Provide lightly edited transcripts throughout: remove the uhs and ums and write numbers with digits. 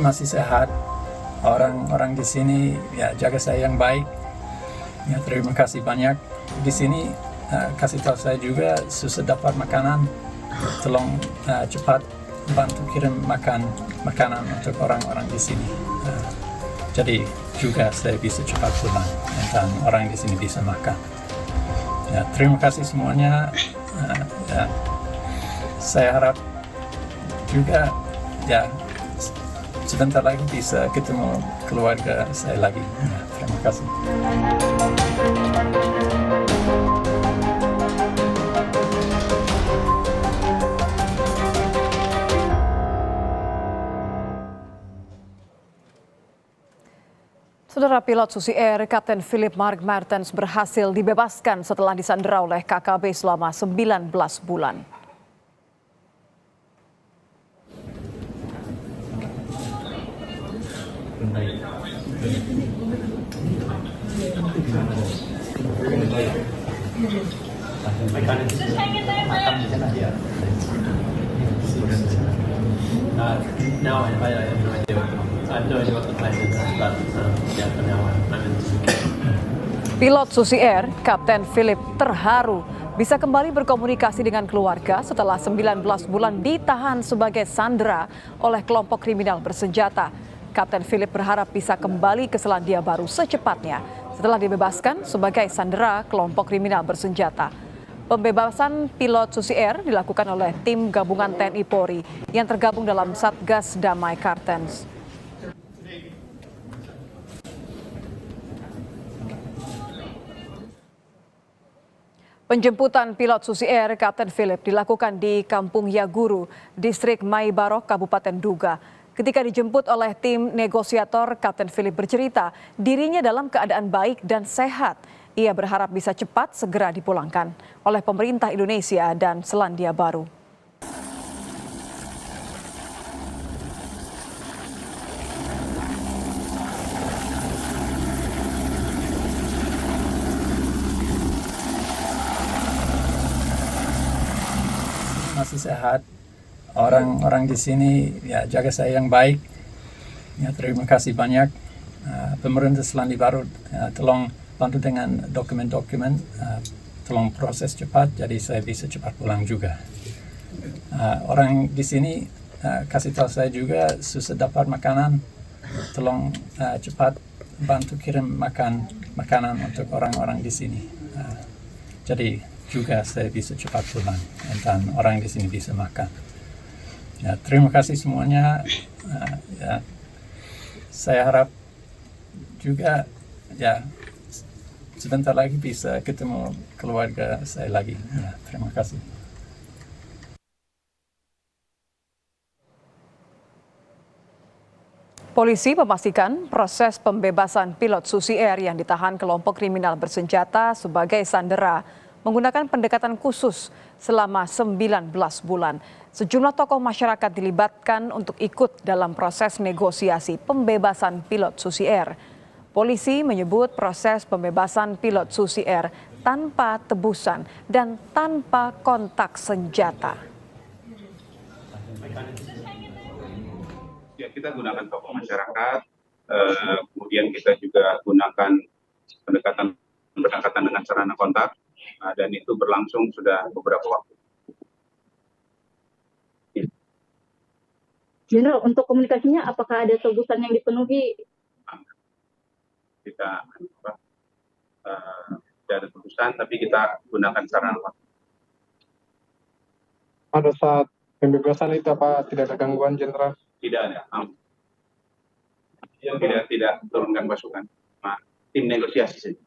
masih sehat. Orang di sini ya jaga saya yang baik. Ya, terima kasih banyak. Di sini kasih tahu saya juga susah dapat makanan. Tolong cepat bantu kirim makanan untuk orang-orang di sini. Jadi juga saya bisa cepat pulang dan orang di sini bisa makan. Ya, terima kasih semuanya. Ya, saya harap juga ya sebentar lagi bisa ketemu keluarga saya lagi. Ya, terima kasih. Saudara, pilot Susi Air Kapten Philip Mark Martens berhasil dibebaskan setelah disandera oleh KKB selama 19 bulan. Now I have no idea what the plan is, but yeah, for now I'm in the UK. Pilot Susi Air, Kapten Philip terharu bisa kembali berkomunikasi dengan keluarga setelah 19 bulan ditahan sebagai sandera oleh kelompok kriminal bersenjata. Kapten Philip berharap bisa kembali ke Selandia Baru secepatnya setelah dibebaskan sebagai sandera kelompok kriminal bersenjata. Pembebasan pilot Susi Air dilakukan oleh tim gabungan TNI Polri yang tergabung dalam Satgas Damai Kartens. Penjemputan pilot Susi Air Kapten Philip dilakukan di Kampung Yaguru, Distrik Mai Barok, Kabupaten Duga. Ketika dijemput oleh tim negosiator, Kapten Philip bercerita dirinya dalam keadaan baik dan sehat. Ia berharap bisa cepat segera dipulangkan oleh pemerintah Indonesia dan Selandia Baru. Masih sehat. Orang di sini ya jaga saya yang baik. Ya, terima kasih banyak. Pemerintah Selandia Baru tolong bantu dengan dokumen-dokumen, tolong proses cepat, jadi saya bisa cepat pulang juga. Orang di sini kasih tahu saya juga susah dapat makanan, tolong cepat bantu kirim makanan untuk orang-orang di sini. Jadi juga saya bisa cepat pulang dan orang di sini bisa makan. Ya, terima kasih semuanya. Ya, saya harap juga ya sebentar lagi bisa ketemu keluarga saya lagi. Ya, terima kasih. Polisi memastikan proses pembebasan pilot Susi Air yang ditahan kelompok kriminal bersenjata sebagai sandera menggunakan pendekatan khusus selama 19 bulan. Sejumlah tokoh masyarakat dilibatkan untuk ikut dalam proses negosiasi pembebasan pilot Susi Air. Polisi menyebut proses pembebasan pilot Susi Air tanpa tebusan dan tanpa kontak senjata. Ya, kita gunakan tokoh masyarakat, kemudian kita juga gunakan pendekatan dengan sarana kontak, dan itu berlangsung sudah beberapa waktu. Jenderal, untuk komunikasinya apakah ada tebusan yang dipenuhi? Kita tidak ada tebusan, tapi kita gunakan sarana kontak. Pada saat pembebasan itu apa tidak ada gangguan, Jenderal? Tidak ada. Tidak turunkan pasukan. Tim negosiasi saja.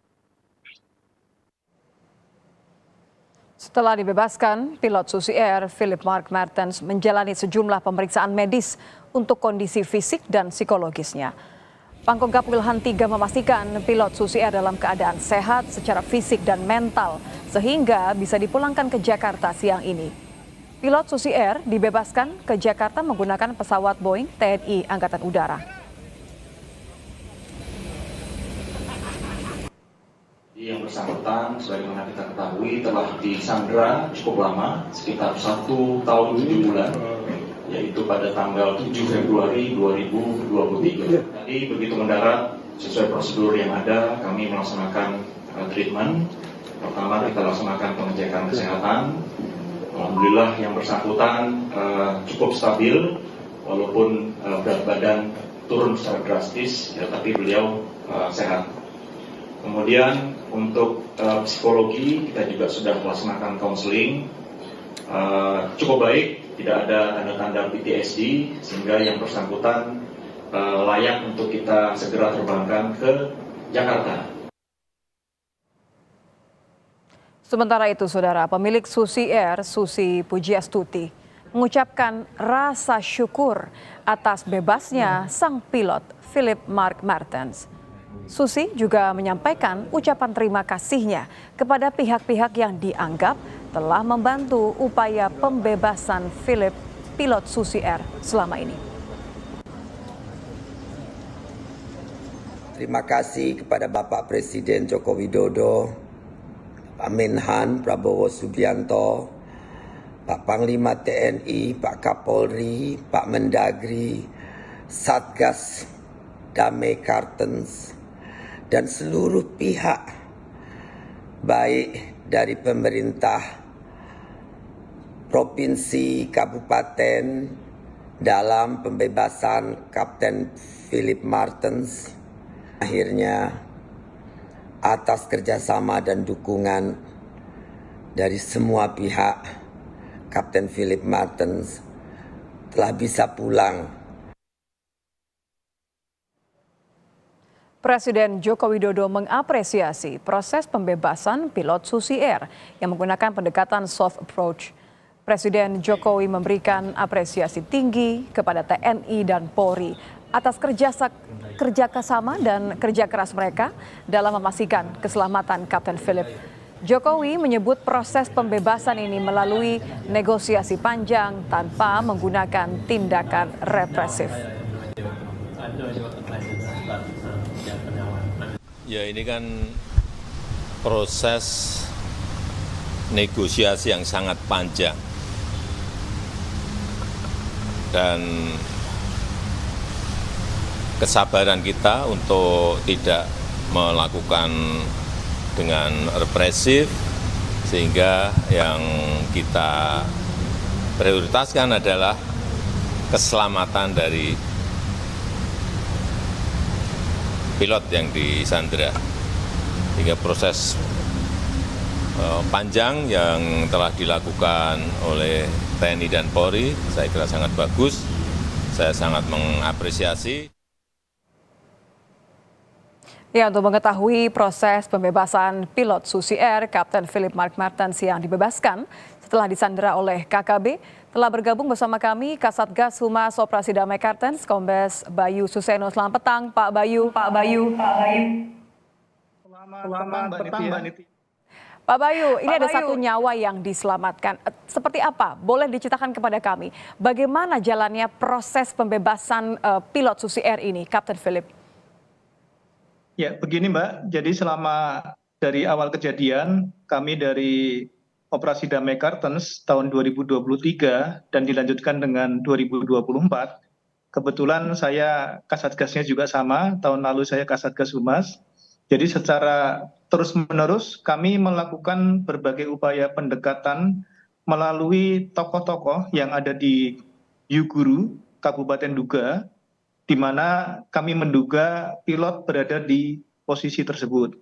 Setelah dibebaskan, pilot Susi Air Philip Mark Martens menjalani sejumlah pemeriksaan medis untuk kondisi fisik dan psikologisnya. Pangkogap Wilhan 3 memastikan pilot Susi Air dalam keadaan sehat secara fisik dan mental sehingga bisa dipulangkan ke Jakarta siang ini. Pilot Susi Air dibebaskan ke Jakarta menggunakan pesawat Boeing TNI Angkatan Udara. Yang bersangkutan, sebagaimana kita ketahui, telah disandera cukup lama, sekitar 1 tahun 7 bulan yaitu pada tanggal 7 Februari 2023. Tadi begitu mendarat, sesuai prosedur yang ada, kami melaksanakan treatment. Pertama kita laksanakan pengecekan kesehatan. Alhamdulillah yang bersangkutan cukup stabil, walaupun berat badan turun secara drastis, ya, tapi beliau sehat. Kemudian untuk psikologi kita juga sudah melaksanakan counseling, cukup baik, tidak ada tanda-tanda PTSD, sehingga yang bersangkutan layak untuk kita segera terbangkan ke Jakarta. Sementara itu, Saudara, pemilik Susi Air, Susi Pujiastuti, mengucapkan rasa syukur atas bebasnya sang pilot Philip Mark Martens. Susi juga menyampaikan ucapan terima kasihnya kepada pihak-pihak yang dianggap telah membantu upaya pembebasan Philip, pilot Susi Air, selama ini. Terima kasih kepada Bapak Presiden Joko Widodo, Pak Menhan Prabowo Subianto, Pak Panglima TNI, Pak Kapolri, Pak Mendagri, Satgas Damai Kartens, dan seluruh pihak baik dari pemerintah provinsi, kabupaten dalam pembebasan Kapten Philip Martens. Akhirnya atas kerjasama dan dukungan dari semua pihak, Kapten Philip Martens telah bisa pulang. Presiden Joko Widodo mengapresiasi proses pembebasan pilot Susi Air yang menggunakan pendekatan soft approach. Presiden Jokowi memberikan apresiasi tinggi kepada TNI dan Polri atas kerjasama dan kerja keras mereka dalam memastikan keselamatan Kapten Philip. Jokowi menyebut proses pembebasan ini melalui negosiasi panjang tanpa menggunakan tindakan represif. Ya, ini kan proses negosiasi yang sangat panjang dan kesabaran kita untuk tidak melakukan dengan represif, sehingga yang kita prioritaskan adalah keselamatan dari pilot yang disandra. Hingga proses panjang yang telah dilakukan oleh TNI dan Polri, saya kira sangat bagus, saya sangat mengapresiasi. Ya, untuk mengetahui proses pembebasan pilot Susi Air, Kapten Philip Mark Martens yang dibebaskan setelah disandera oleh KKB, telah bergabung bersama kami Kasatgas Humas Operasi Damai Kartens, Kombes Bayu Suseno. Selamat petang, Pak Bayu. Selamat petang, Mbak Niti. Pak Bayu, ini ada satu nyawa yang diselamatkan. Seperti apa? Boleh diceritakan kepada kami. Bagaimana jalannya proses pembebasan pilot Susi Air ini, Kapten Philip? Ya, begini Mbak. Jadi selama dari awal kejadian, kami dari Operasi Damai Kartens tahun 2023 dan dilanjutkan dengan 2024. Kebetulan saya Kasatgasnya juga sama, tahun lalu saya Kasatgas Humas. Jadi secara terus-menerus kami melakukan berbagai upaya pendekatan melalui tokoh-tokoh yang ada di Yuguru, Kabupaten Duga, di mana kami menduga pilot berada di posisi tersebut.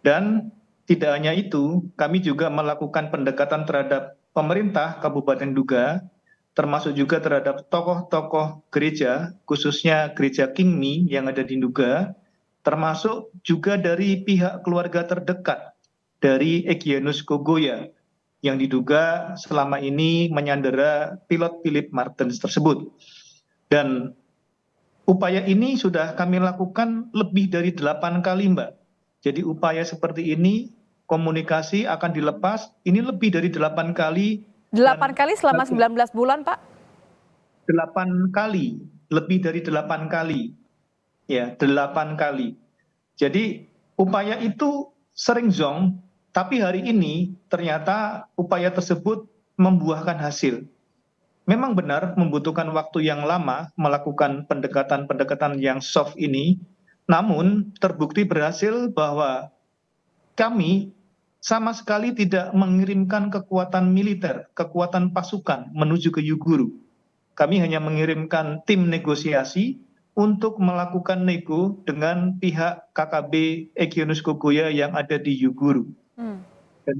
Dan tidak hanya itu, kami juga melakukan pendekatan terhadap pemerintah Kabupaten Duga, termasuk juga terhadap tokoh-tokoh gereja, khususnya gereja Kingmi yang ada di Duga, termasuk juga dari pihak keluarga terdekat dari Egyanus Kogoya, yang diduga selama ini menyandera pilot Philip Martens tersebut. Dan upaya ini sudah kami lakukan lebih dari 8 kali, Mbak. Jadi upaya seperti ini, komunikasi akan dilepas, ini lebih dari 8 kali. 8 kali selama 19 bulan, Pak? 8 kali, lebih dari 8 kali. Ya, 8 kali. Jadi upaya itu sering zonk, tapi hari ini ternyata upaya tersebut membuahkan hasil. memang benar membutuhkan waktu yang lama melakukan pendekatan-pendekatan yang soft ini, namun terbukti berhasil bahwa kami sama sekali tidak mengirimkan kekuatan militer, kekuatan pasukan menuju ke Yuguru. Kami hanya mengirimkan tim negosiasi untuk melakukan nego dengan pihak KKB Egyanus Kogoya yang ada di Yuguru. Dan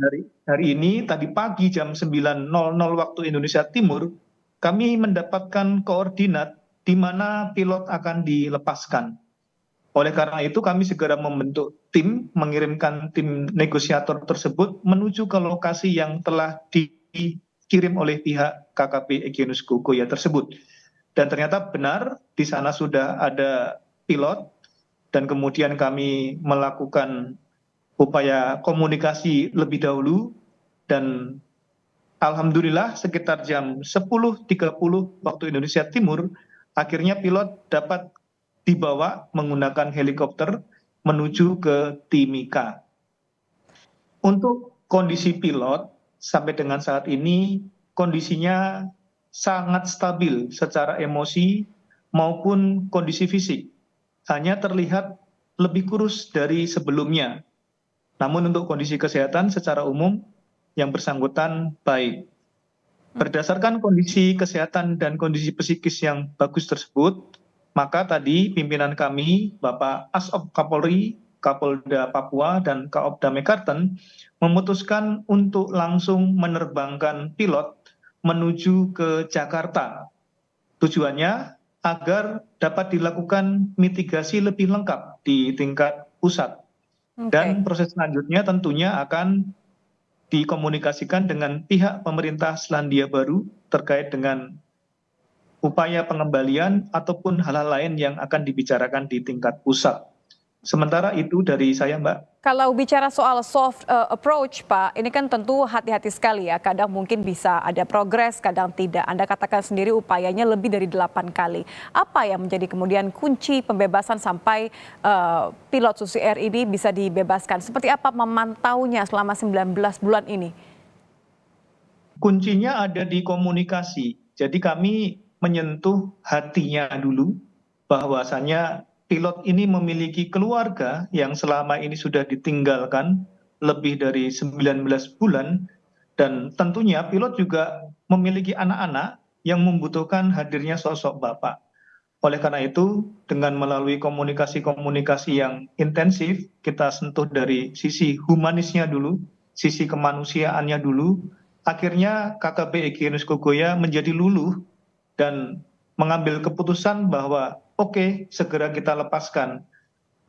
hari ini, tadi pagi jam 9.00 waktu Indonesia Timur, kami mendapatkan koordinat di mana pilot akan dilepaskan. Oleh karena itu kami segera membentuk tim, mengirimkan tim negosiator tersebut menuju ke lokasi yang telah dikirim oleh pihak KKP Egyanus Kogoya tersebut. Dan ternyata benar di sana sudah ada pilot dan kemudian kami melakukan upaya komunikasi lebih dahulu dan alhamdulillah sekitar jam 10.30 waktu Indonesia Timur akhirnya pilot dapat dibawa menggunakan helikopter menuju ke Timika. Untuk kondisi pilot sampai dengan saat ini kondisinya sangat stabil secara emosi maupun kondisi fisik. Hanya terlihat lebih kurus dari sebelumnya. Namun untuk kondisi kesehatan secara umum yang bersangkutan baik. Berdasarkan kondisi kesehatan dan kondisi psikis yang bagus tersebut, maka tadi pimpinan kami, Bapak Asop Kapolri, Kapolda Papua, dan Kaopda Mekarten memutuskan untuk langsung menerbangkan pilot menuju ke Jakarta. Tujuannya agar dapat dilakukan mitigasi lebih lengkap di tingkat pusat. Dan proses selanjutnya tentunya akan dikomunikasikan dengan pihak pemerintah Selandia Baru terkait dengan upaya pengembalian ataupun hal-hal lain yang akan dibicarakan di tingkat pusat. Sementara itu dari saya, Mbak. Kalau bicara soal soft approach, Pak, ini kan tentu hati-hati sekali ya. Kadang mungkin bisa ada progres, kadang tidak. Anda katakan sendiri upayanya lebih dari 8 kali. Apa yang menjadi kemudian kunci pembebasan sampai pilot Susi Air ini bisa dibebaskan? Seperti apa memantaunya selama 19 bulan ini? Kuncinya ada di komunikasi. Jadi kami menyentuh hatinya dulu bahwasanya pilot ini memiliki keluarga yang selama ini sudah ditinggalkan lebih dari 19 bulan dan tentunya pilot juga memiliki anak-anak yang membutuhkan hadirnya sosok bapak. Oleh karena itu dengan melalui komunikasi-komunikasi yang intensif kita sentuh dari sisi humanisnya dulu, sisi kemanusiaannya dulu, akhirnya KKP Egyanus Kogoya menjadi luluh dan mengambil keputusan bahwa oke, segera kita lepaskan.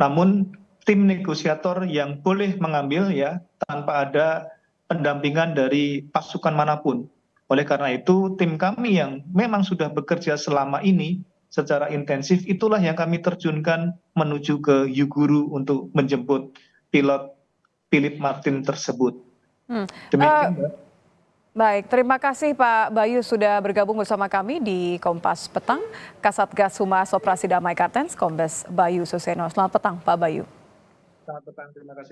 Namun tim negosiator yang boleh mengambil ya tanpa ada pendampingan dari pasukan manapun. Oleh karena itu tim kami yang memang sudah bekerja selama ini secara intensif itulah yang kami terjunkan menuju ke Yuguru untuk menjemput pilot Philip Martin tersebut. Demikian, Mbak. Baik, terima kasih Pak Bayu sudah bergabung bersama kami di Kompas Petang. Kasatgas Humas Operasi Damai Kartens, Kombes Bayu Suseno. Selamat petang Pak Bayu. Selamat petang, terima kasih.